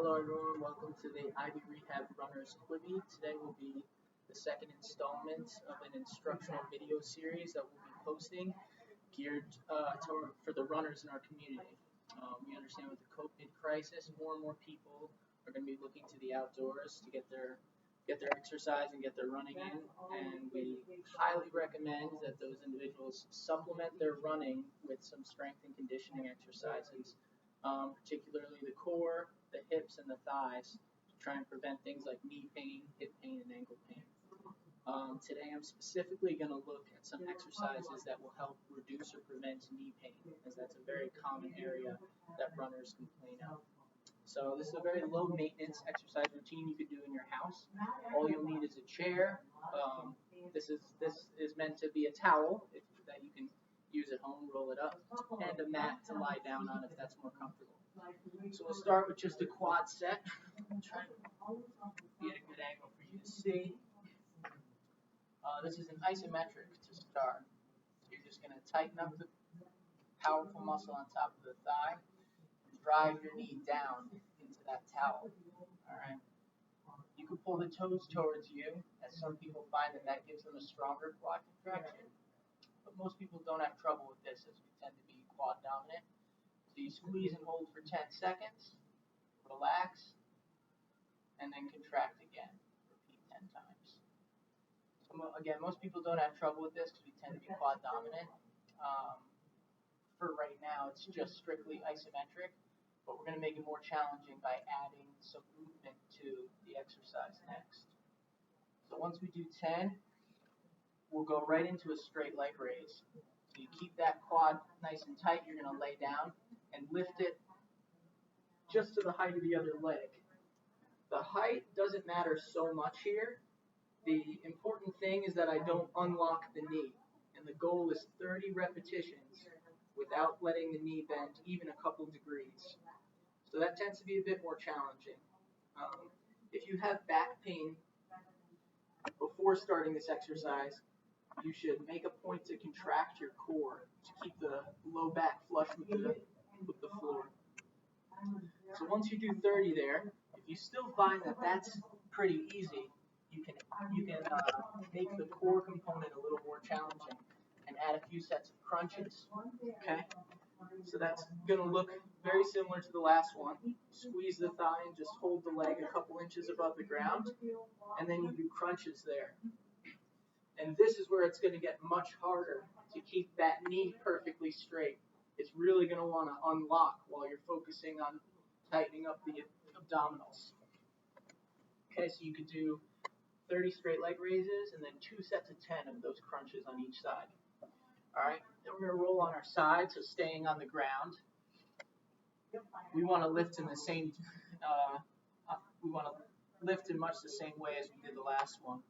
Hello everyone, welcome to the Ivy Rehab Runners Quibi. Today will be the second installment of an instructional video series that we'll be posting geared for the runners in our community. We understand with the COVID crisis, more and more people are going to be looking to the outdoors to get their exercise and get their running in, and we highly recommend that those individuals supplement their running with some strength and conditioning exercises, particularly the core, the hips, and the thighs, to try and prevent things like knee pain, hip pain, and ankle pain. Today I'm specifically going to look at some exercises that will help reduce or prevent knee pain, as that's a very common area that runners complain of. So this is a very low maintenance exercise routine you could do in your house. All you'll need is a chair. This is meant to be a towel that you can use at home, roll it up, and a mat to lie down on if that's more comfortable. So we'll start with just a quad set. Try to get a good angle for you to see. This is an isometric to start. So you're just going to tighten up the powerful muscle on top of the thigh. Drive your knee down into that towel. Alright. You can pull the toes towards you, as some people find that gives them a stronger quad contraction. But most people don't have trouble with this, as we tend to be quad dominant. So you squeeze and hold for 10 seconds, relax, and then contract again. Repeat 10 times. So again, most people don't have trouble with this because we tend to be quad dominant. For right now, it's just strictly isometric. But we're going to make it more challenging by adding some movement to the exercise next. So once we do 10, we'll go right into a straight leg raise. So you keep that quad nice and tight. You're going to lay down and lift it just to the height of the other leg. The height doesn't matter so much here. The important thing is that I don't unlock the knee. And the goal is 30 repetitions without letting the knee bend even a couple degrees. So that tends to be a bit more challenging. If you have back pain before starting this exercise, you should make a point to contract your core to keep the low back flush with the floor. So once you do 30 there, if you still find that that's pretty easy, you can make the core component a little more challenging and add a few sets of crunches. Okay? So that's going to look very similar to the last one. Squeeze the thigh and just hold the leg a couple inches above the ground, and then you do crunches there. And this is where it's going to get much harder to keep that knee perfectly straight. It's really going to want to unlock while you're focusing on tightening up the abdominals. Okay, so you could do 30 straight leg raises and then 2 sets of 10 of those crunches on each side. Alright, then we're going to roll on our side, so staying on the ground. We want to lift in the same, in much the same way as we did the last one.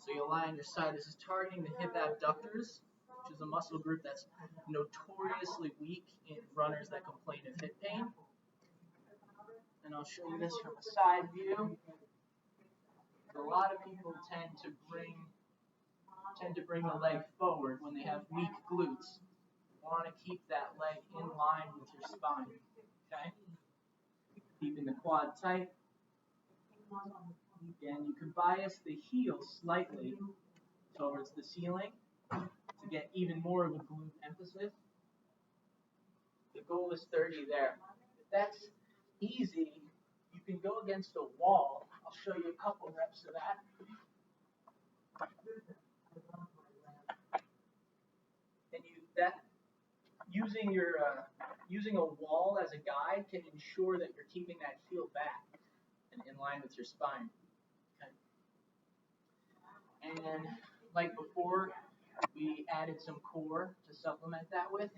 So you'll lie on your side. This is targeting the hip abductors, which is a muscle group that's notoriously weak in runners that complain of hip pain. And I'll show you this from a side view. A lot of people tend to bring the leg forward when they have weak glutes. You want to keep that leg in line with your spine. Okay? Keeping the quad tight. Again, you can bias the heel slightly towards the ceiling to get even more of a glute emphasis. The goal is 30 there. If that's easy, you can go against a wall. I'll show you a couple reps of that. Using a wall as a guide can ensure that you're keeping that heel back and in line with your spine. Okay. And like before, we added some core to supplement that with.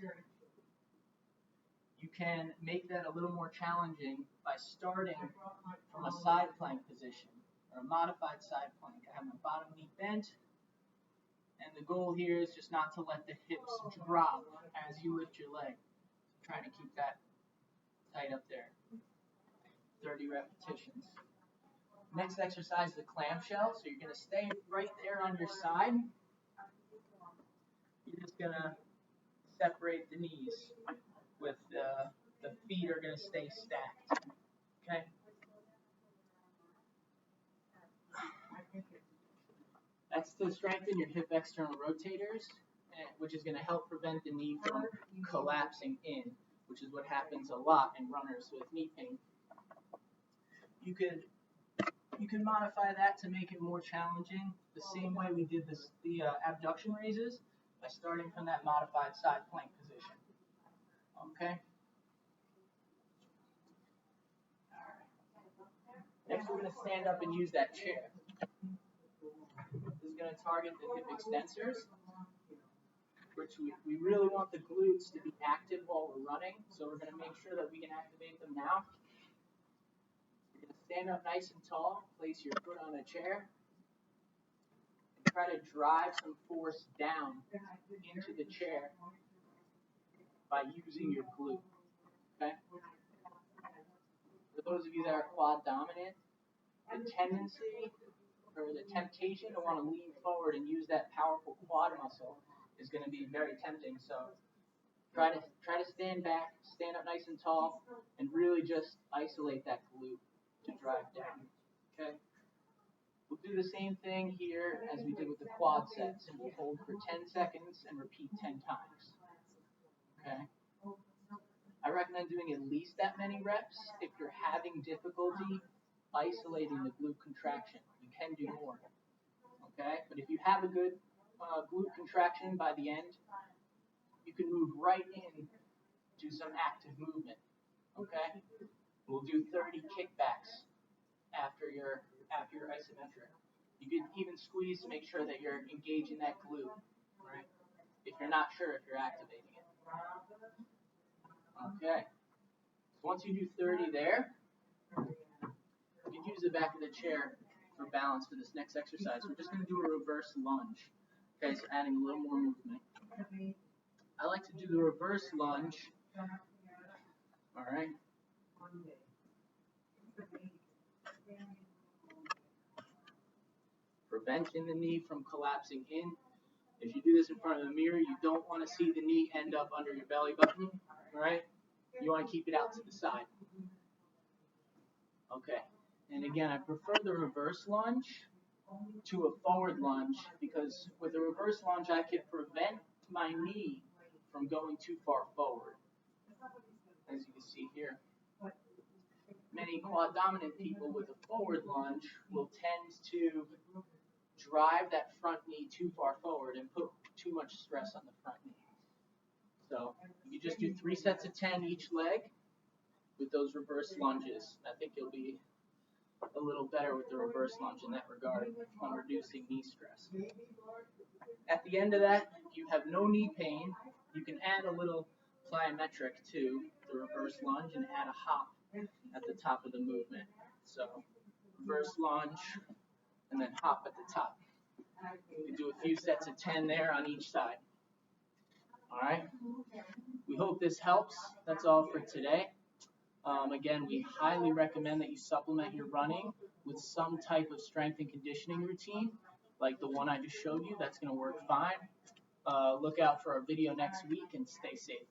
You can make that a little more challenging by starting from a side plank position or a modified side plank. I have my bottom knee bent. And the goal here is just not to let the hips drop as you lift your leg. So trying to keep that tight up there. 30 repetitions. Next exercise is the clamshell. So you're going to stay right there on your side. You're just going to separate the knees with the feet are going to stay stacked. Okay? also strengthen your hip external rotators, which is going to help prevent the knee from collapsing in, which is what happens a lot in runners with knee pain. You can modify that to make it more challenging, the same way we did the abduction raises, by starting from that modified side plank position. Okay? Next, we're going to stand up and use that chair. This is going to target the hip extensors, which we really want the glutes to be active while we're running, so we're going to make sure that we can activate them now. You're going to stand up nice and tall, place your foot on a chair, and try to drive some force down into the chair by using your glute. Okay? For those of you that are quad dominant, the tendency or the temptation to want to lean forward and use that powerful quad muscle is going to be very tempting. So try to stand back, stand up nice and tall, and really just isolate that glute to drive down. Okay? We'll do the same thing here as we did with the quad sets. We'll hold for 10 seconds and repeat 10 times. Okay? I recommend doing at least that many reps. If you're having difficulty isolating the glute contraction, you can do more. Okay? But if you have a good glute contraction by the end, you can move right in to some active movement. Okay? We'll do 30 kickbacks after your isometric. You can even squeeze to make sure that you're engaging that glute, right? If you're not sure if you're activating it. Okay. So once you do 30 there, you can use the back of the chair for balance for this next exercise. We're just going to do a reverse lunge. Okay, so adding a little more movement. I like to do the reverse lunge. All right. Preventing the knee from collapsing in. If you do this in front of the mirror, you don't want to see the knee end up under your belly button. All right. You want to keep it out to the side. Okay. And again, I prefer the reverse lunge to a forward lunge because with a reverse lunge, I can prevent my knee from going too far forward. As you can see here, many quad dominant people with a forward lunge will tend to drive that front knee too far forward and put too much stress on the front knee. So you just do 3 sets of 10 each leg with those reverse lunges. I think you'll be a little better with the reverse lunge in that regard on reducing knee stress. At the end of that, you have no knee pain. You can add a little plyometric to the reverse lunge and add a hop at the top of the movement. So reverse lunge and then hop at the top. You can do a few sets of 10 there on each side. All right. We hope this helps. That's all for today. Again, we highly recommend that you supplement your running with some type of strength and conditioning routine, like the one I just showed you. That's going to work fine. Look out for our video next week and stay safe.